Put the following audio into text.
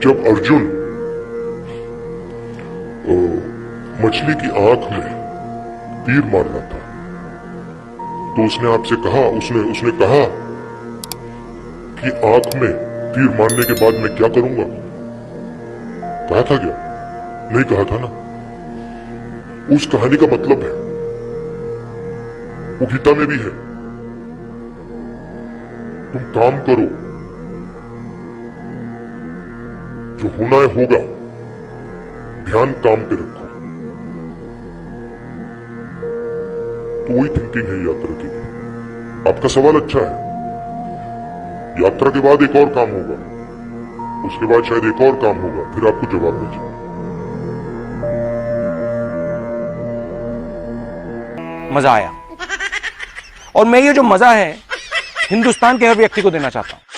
जब अर्जुन मछली की आंख में तीर मारना था तो उसने आपसे कहा, उसने कहा कि आंख में तीर मारने के बाद मैं क्या करूंगा? कहा था क्या? नहीं कहा था ना। उस कहानी का मतलब है, वो गीता में भी है, तुम काम करो, जो होना है होगा, ध्यान काम पे रखो। तो वही थिंकिंग है यात्रा की। आपका सवाल अच्छा है। यात्रा के बाद एक और काम होगा, उसके बाद शायद एक और काम होगा, फिर आपको जवाब मिल जाए। मजा आया, और मैं ये जो मजा है हिंदुस्तान के हर व्यक्ति को देना चाहता हूं।